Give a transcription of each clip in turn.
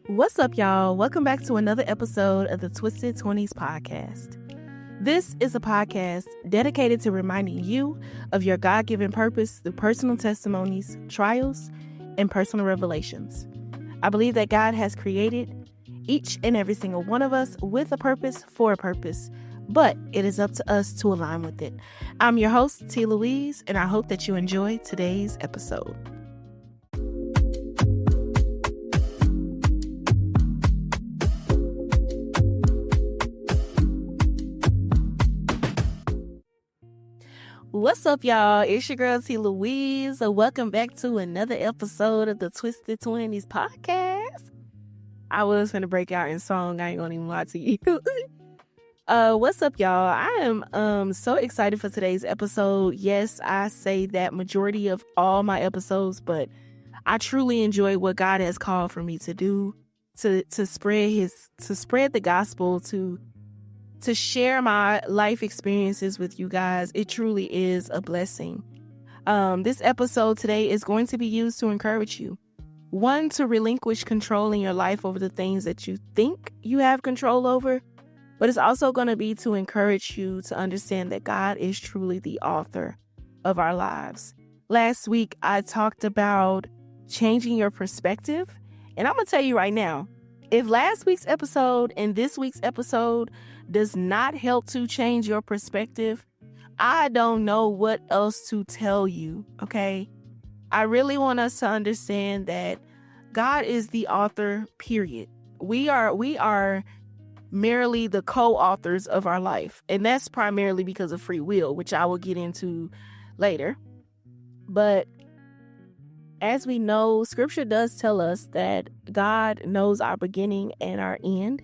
What's up, y'all? Welcome back to another episode of the Twisted Twenties podcast. This is a podcast dedicated to reminding you of your God-given purpose through personal testimonies, trials, and personal revelations. I believe that God has created each and every single one of us with a purpose for a purpose, but it is up to us to align with it. I'm your host, Louise, and I hope that you enjoy today's episode. What's up, y'all? It's your girl, Louise. Welcome back to another episode of the Twisted Twenties podcast. I was going to break out in song. I ain't going to even lie to you. What's up, y'all? I am so excited for today's episode. Yes, I say that majority of all my episodes, but I truly enjoy what God has called for me to do, to spread the gospel, to share my life experiences with you guys. It truly is a blessing. This episode today is going to be used to encourage you. One, to relinquish control in your life over the things that you think you have control over. But it's also going to be to encourage you to understand that God is truly the author of our lives. Last week, I talked about changing your perspective. And I'm going to tell you right now, if last week's episode and this week's episode does not help to change your perspective, I don't know what else to tell you, okay? I really want us to understand that God is the author, period. We are merely the co-authors of our life, and that's primarily because of free will, which I will get into later. But as we know, scripture does tell us that God knows our beginning and our end,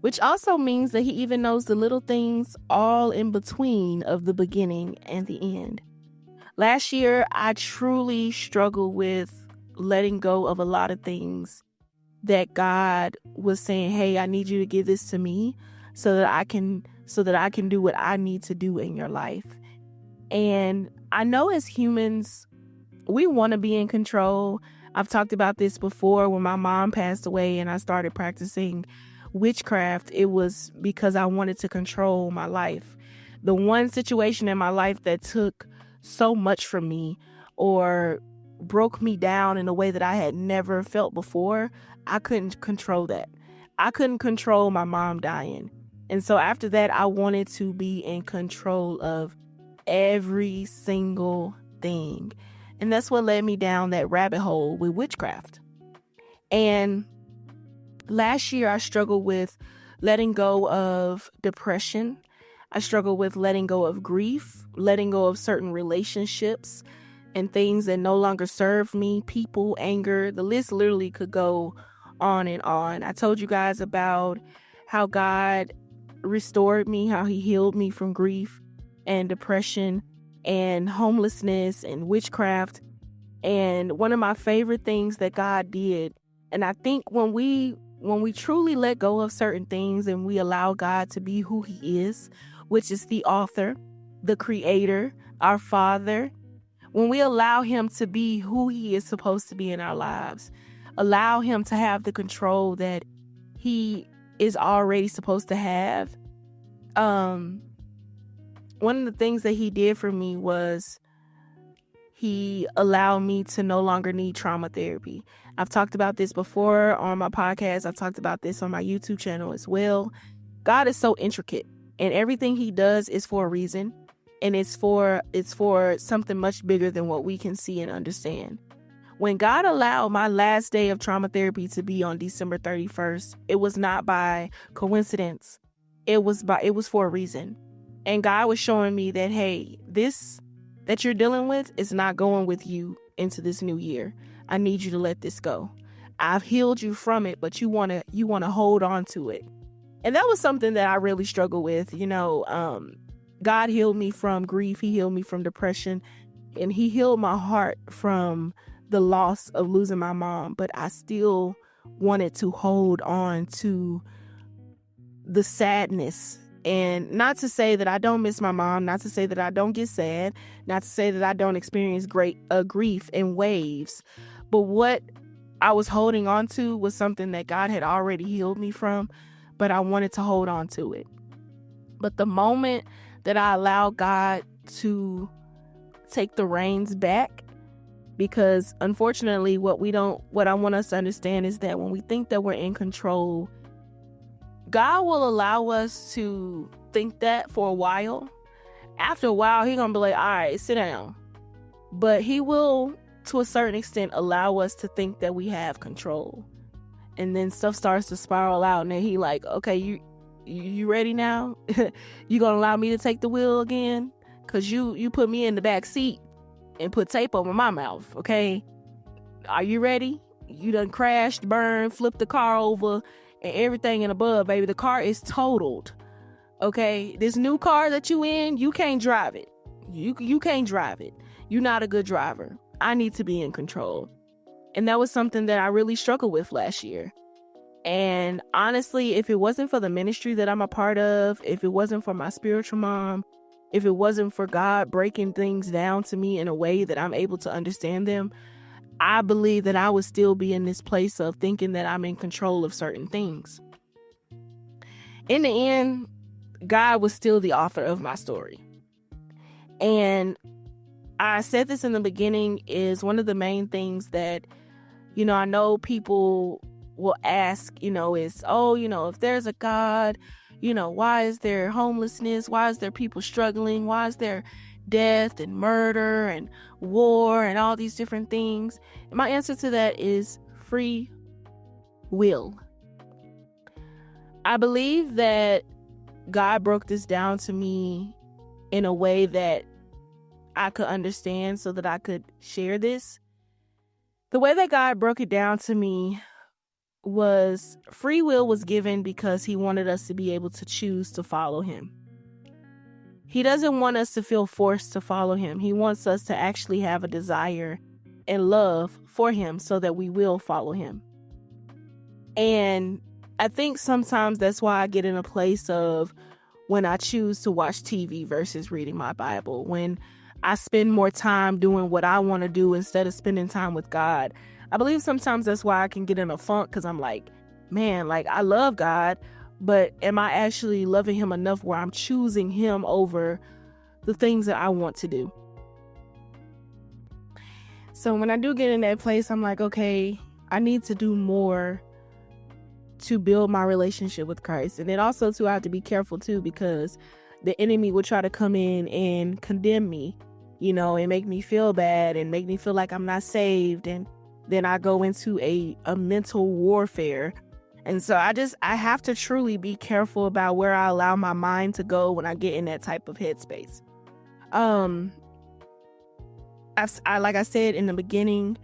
which also means that he even knows the little things all in between of the beginning and the end. Last year, I truly struggled with letting go of a lot of things that God was saying, hey, I need you to give this to me so that I can do what I need to do in your life. And I know as humans, we want to be in control. I've talked about this before. When my mom passed away and I started practicing witchcraft, it was because I wanted to control my life. The one situation in my life that took so much from me or broke me down in a way that I had never felt before, I couldn't control that. I couldn't control my mom dying. And so after that, I wanted to be in control of every single thing. And that's what led me down that rabbit hole with witchcraft. And last year, I struggled with letting go of depression. I struggled with letting go of grief, letting go of certain relationships and things that no longer serve me, people, anger. The list literally could go on and on. I told you guys about how God restored me, how he healed me from grief and depression and homelessness and witchcraft. And one of my favorite things that God did, and I think when we truly let go of certain things and we allow God to be who he is, which is the author, the creator, our father, when we allow him to be who he is supposed to be in our lives, allow him to have the control that he is already supposed to have. One of the things that he did for me was he allowed me to no longer need trauma therapy. I've talked about this before on my podcast. I've talked about this on my YouTube channel as well. God is so intricate, and everything he does is for a reason. And it's for something much bigger than what we can see and understand. When God allowed my last day of trauma therapy to be on December 31st, it was not by coincidence. It was for a reason. And God was showing me that, hey, this that you're dealing with is not going with you into this new year. I need you to let this go. I've healed you from it, but you want to hold on to it. And that was something that I really struggled with. God healed me from grief. He healed me from depression, and he healed my heart from the loss of losing my mom. But I still wanted to hold on to the sadness. And not to say that I don't miss my mom, not to say that I don't get sad, not to say that I don't experience great grief in waves. But what I was holding on to was something that God had already healed me from, but I wanted to hold on to it. But the moment that I allowed God to take the reins back, because unfortunately what I want us to understand is that when we think that we're in control, God will allow us to think that for a while. After a while, He's gonna be like, all right, sit down. But He will, to a certain extent, allow us to think that we have control. And then stuff starts to spiral out, and then He like, okay, you ready now? You gonna allow me to take the wheel again? Cause you put me in the back seat and put tape over my mouth, okay? Are you ready? You done crashed, burned, flipped the car over, and everything in above, baby. The car is totaled, okay? This new car that you in, you can't drive it. You can't drive it. You're not a good driver. I need to be in control. And that was something that I really struggled with last year. And honestly, if it wasn't for the ministry that I'm a part of, if it wasn't for my spiritual mom, if it wasn't for God breaking things down to me in a way that I'm able to understand them, I believe that I would still be in this place of thinking that I'm in control of certain things. In the end, God was still the author of my story. And I said this in the beginning, is one of the main things that, I know people will ask, is, if there's a God, why is there homelessness? Why is there people struggling? Why is there death and murder and war and all these different things? And my answer to that is free will. I believe that God broke this down to me in a way that I could understand so that I could share this. The way that God broke it down to me was free will was given because He wanted us to be able to choose to follow Him. He doesn't want us to feel forced to follow Him. He wants us to actually have a desire and love for Him so that we will follow Him. And I think sometimes that's why I get in a place of when I choose to watch TV versus reading my Bible, when I spend more time doing what I want to do instead of spending time with God. I believe sometimes that's why I can get in a funk, because I'm like, man, I love God, but am I actually loving Him enough where I'm choosing Him over the things that I want to do? So when I do get in that place, I'm like, okay, I need to do more to build my relationship with Christ. And then also too, I have to be careful too, because the enemy will try to come in and condemn me, and make me feel bad and make me feel like I'm not saved. And then I go into a mental warfare. And so I have to truly be careful about where I allow my mind to go when I get in that type of headspace. Like I said in the beginning,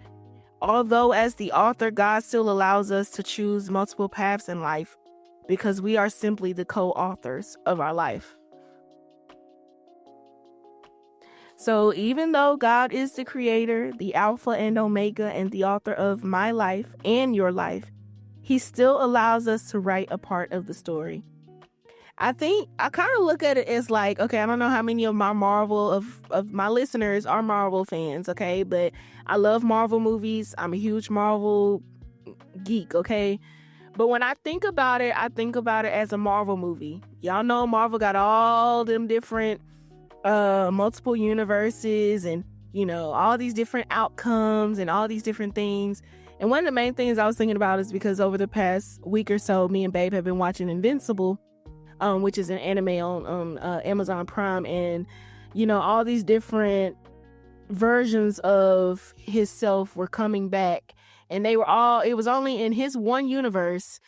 although as the author, God still allows us to choose multiple paths in life because we are simply the co-authors of our life. So even though God is the creator, the Alpha and Omega, and the author of my life and your life, He still allows us to write a part of the story. I think I kind of look at it as like, okay, I don't know how many of my my listeners are Marvel fans, okay? But I love Marvel movies. I'm a huge Marvel geek, okay? But when I think about it as a Marvel movie. Y'all know Marvel got all them different multiple universes and all these different outcomes and all these different things. And one of the main things I was thinking about is because over the past week or so, me and Babe have been watching Invincible, which is an anime on Amazon Prime, and all these different versions of himself were coming back, and it was only in his one universe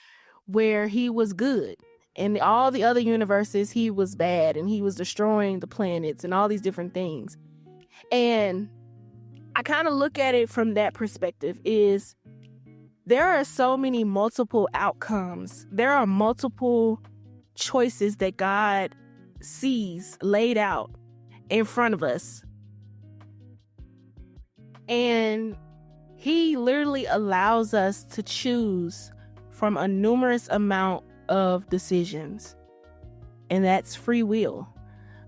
where he was good. In all the other universes, he was bad and he was destroying the planets and all these different things. And I kind of look at it from that perspective, is there are so many multiple outcomes. There are multiple choices that God sees laid out in front of us. And He literally allows us to choose from a numerous amount of decisions, and that's free will.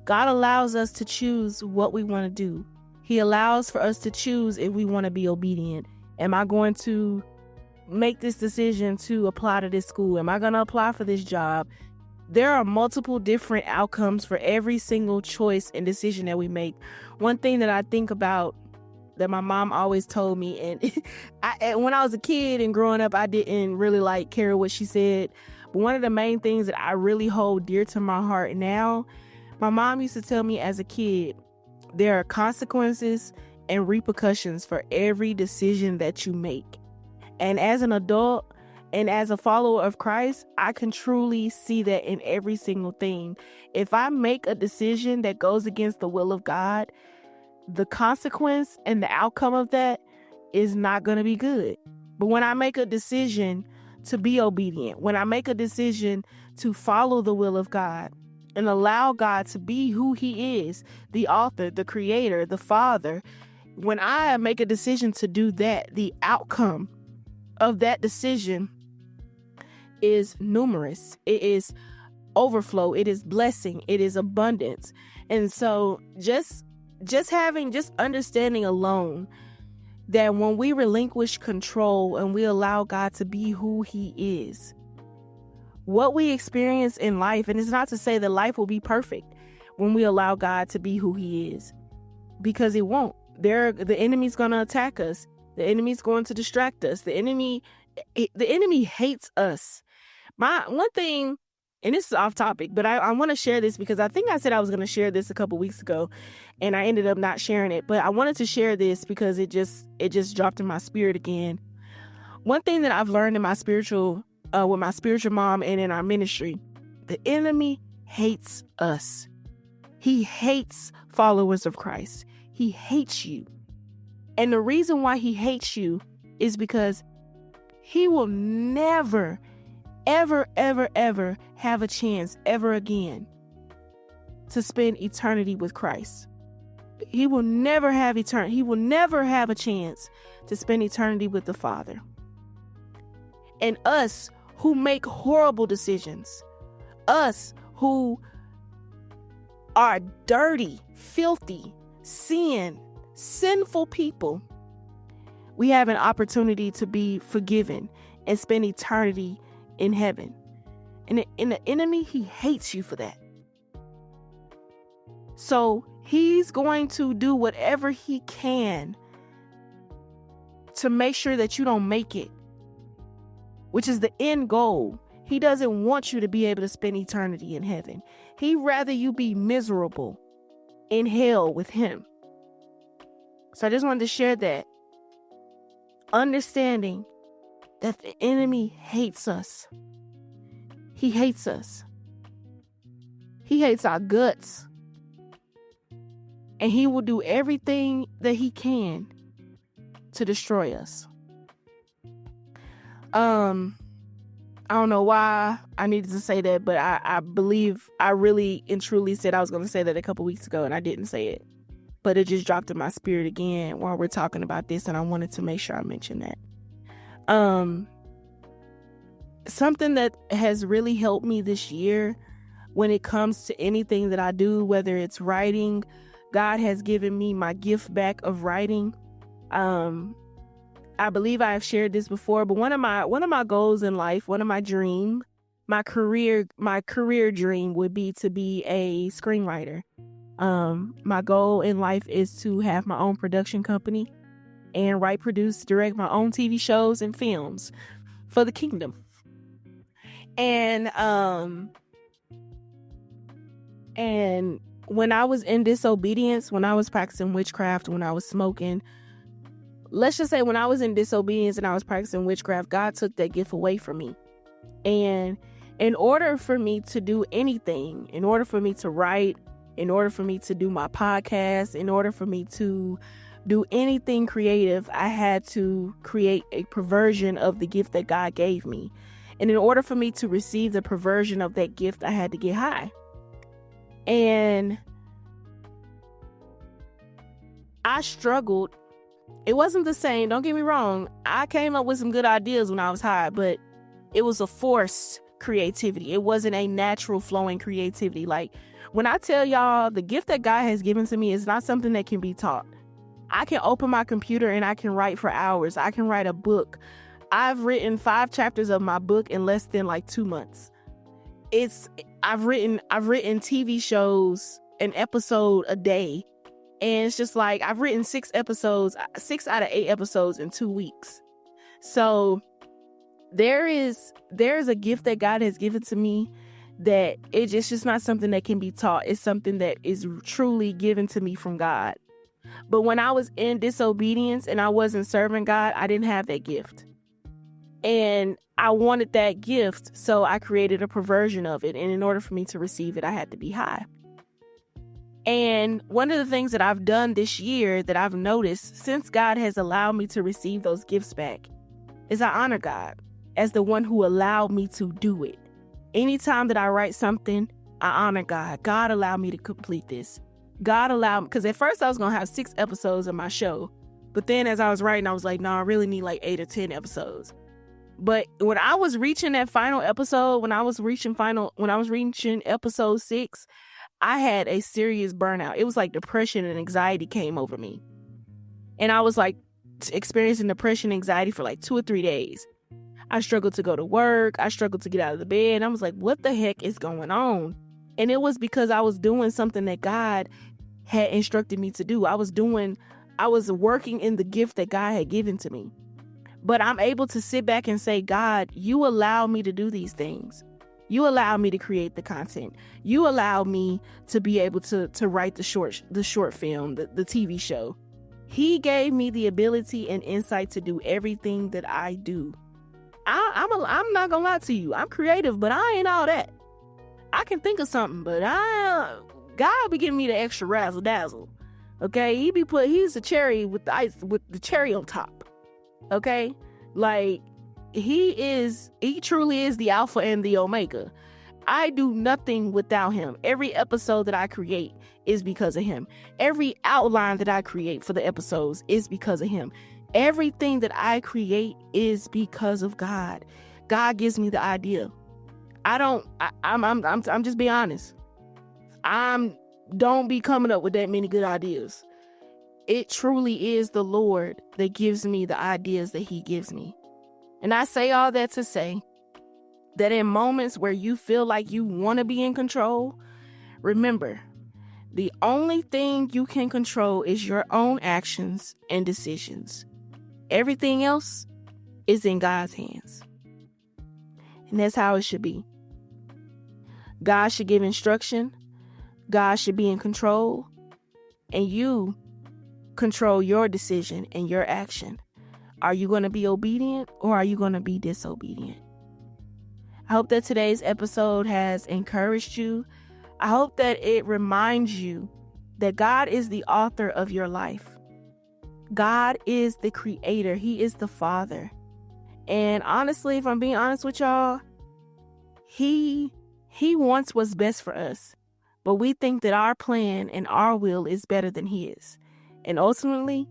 God allows us to choose what we want to do. He allows for us to choose if we want to be obedient. Am I going to make this decision to apply to this school? Am I going to apply for this job? There are multiple different outcomes for every single choice and decision that we make. One thing that I think about that my mom always told me, and when I was a kid and growing up, I didn't really care what she said. But one of the main things that I really hold dear to my heart now, my mom used to tell me as a kid, there are consequences and repercussions for every decision that you make. And as an adult and as a follower of Christ, I can truly see that in every single thing. If I make a decision that goes against the will of God, the consequence and the outcome of that is not going to be good. But when I make a decision to be obedient, when I make a decision to follow the will of God and allow God to be who he is, the author, the creator, the father, when I make a decision to do that, the outcome of that decision is numerous. It is overflow. It is blessing. It is abundance. And so just understanding alone that when we relinquish control and we allow God to be who he is, what we experience in life, and it's not to say that life will be perfect when we allow God to be who he is, because it won't. The enemy's going to attack us. The enemy's going to distract us. The enemy hates us. One thing, and this is off topic, but I want to share this because I think I said I was going to share this a couple weeks ago and I ended up not sharing it, but I wanted to share this because it just dropped in my spirit again. One thing that I've learned in my with my spiritual mom and in our ministry, the enemy hates us. He hates followers of Christ. He hates you. And the reason why he hates you is because he will never, ever, ever, ever have a chance ever again to spend eternity with Christ. He will never have eternity. He will never have a chance to spend eternity with the Father. And us who make horrible decisions, us who are dirty, filthy, sinful people, we have an opportunity to be forgiven and spend eternity in heaven. And the enemy, he hates you for that. So he's going to do whatever he can to make sure that you don't make it, which is the end goal. He doesn't want you to be able to spend eternity in heaven. He'd rather you be miserable in hell with him. So I just wanted to share that. Understanding that the enemy hates us. He hates us. He hates our guts. And he will do everything that he can to destroy us. I don't know why I needed to say that, but I believe I really and truly said I was going to say that a couple weeks ago and I didn't say it. But it just dropped in my spirit again while we're talking about this, and I wanted to make sure I mention that. Something that has really helped me this year when it comes to anything that I do, whether it's writing, God has given me my gift back of writing. I believe I have shared this before, but one of my goals in life, one of my dream, my career dream would be to be a screenwriter. My goal in life is to have my own production company and write, produce, direct my own TV shows and films for the kingdom. And when I was in disobedience, when I was practicing witchcraft, when I was smoking, let's just say when I was in disobedience and I was practicing witchcraft, God took that gift away from me. And in order for me to do anything, in order for me to write, in order for me to do my podcast, in order for me to do anything creative, I had to create a perversion of the gift that God gave me. And in order for me to receive the perversion of that gift, I had to get high. And I struggled. It wasn't the same. Don't get me wrong. I came up with some good ideas when I was high, but it was a forced creativity. It wasn't a natural flowing creativity. Like when I tell y'all the gift that God has given to me is not something that can be taught. I can open my computer and I can write for hours. I can write a book. I've written 5 chapters of my book in less than like 2 months. I've written TV shows, an episode a day. And it's just like, I've written 6 out of 8 episodes in 2 weeks. So there's a gift that God has given to me that it's just not something that can be taught. It's something that is truly given to me from God. But when I was in disobedience and I wasn't serving God, I didn't have that gift. And I wanted that gift, so I created a perversion of it. And in order for me to receive it, I had to be high. And one of the things that I've done this year that I've noticed since God has allowed me to receive those gifts back is I honor God as the one who allowed me to do it. Anytime that I write something, I honor God. God allowed me to complete this. God allowed me, because at first I was going to have 6 episodes of my show. But then as I was writing, I was like, no, I really need like 8 or 10 episodes. But when I was reaching that final episode, when I was reaching episode 6, I had a serious burnout. It was like depression and anxiety came over me. And I was like experiencing depression and anxiety for like 2 or 3 days. I struggled to go to work. I struggled to get out of the bed. I was like, what the heck is going on? And it was because I was doing something that God had instructed me to do. I was working in the gift that God had given to me. But I'm able to sit back and say, God, you allow me to do these things. You allow me to create the content. You allow me to be able to write the short film, the TV show. He gave me the ability and insight to do everything that I do. I'm not gonna lie to you. I'm creative, but I ain't all that. I can think of something, but God be giving me the extra razzle dazzle. Okay, he's the cherry with the ice, with the cherry on top. Okay, like he truly is the Alpha and the Omega. I do nothing without him. Every episode that I create is because of him. Every outline that I create for the episodes is because of him. Everything that I create is because of God. God gives me the idea. I'm just being honest. Don't be coming up with that many good ideas. It truly is the Lord that gives me the ideas that he gives me. And I say all that to say that in moments where you feel like you want to be in control, remember, the only thing you can control is your own actions and decisions. Everything else is in God's hands. And that's how it should be. God should give instruction. God should be in control. And you control your decision and your action. Are you going to be obedient or are you going to be disobedient? I hope that today's episode has encouraged you. I hope that it reminds you that God is the author of your life. God is the creator. He is the Father. And honestly, if I'm being honest with y'all, He wants what's best for us. But we think that our plan and our will is better than his. And ultimately,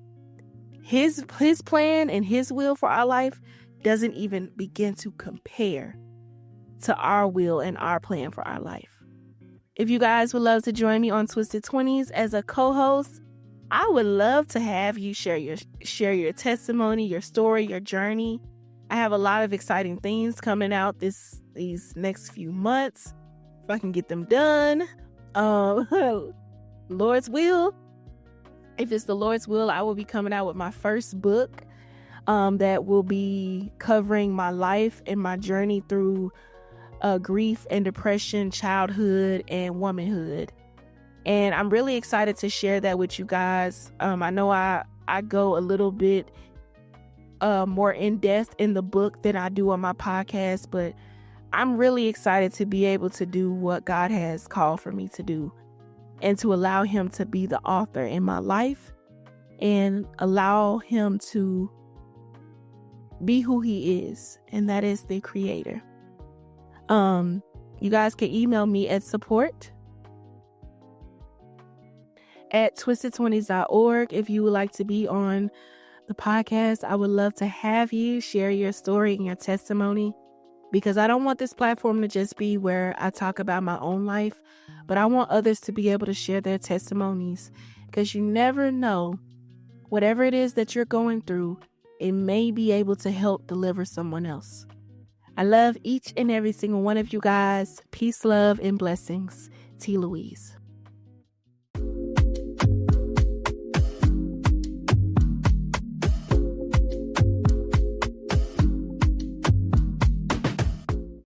his plan and his will for our life doesn't even begin to compare to our will and our plan for our life. If you guys would love to join me on Twisted Twenties as a co-host, I would love to have you share your testimony, your story, your journey. I have a lot of exciting things coming out these next few months. If I can get them done, Lord's will. If it's the Lord's will, I will be coming out with my first book that will be covering my life and my journey through grief and depression, childhood and womanhood. And I'm really excited to share that with you guys. I know I go a little bit more in depth in the book than I do on my podcast, but I'm really excited to be able to do what God has called for me to do and to allow him to be the author in my life and allow him to be who he is, and that is the creator. You guys can email me at support@twistedtwenties.org if you would like to be on the podcast. I would love to have you share your story and your testimony, because I don't want this platform to just be where I talk about my own life, but I want others to be able to share their testimonies, because you never know, whatever it is that you're going through, it may be able to help deliver someone else. I love each and every single one of you guys. Peace, love, and blessings. T. Louise.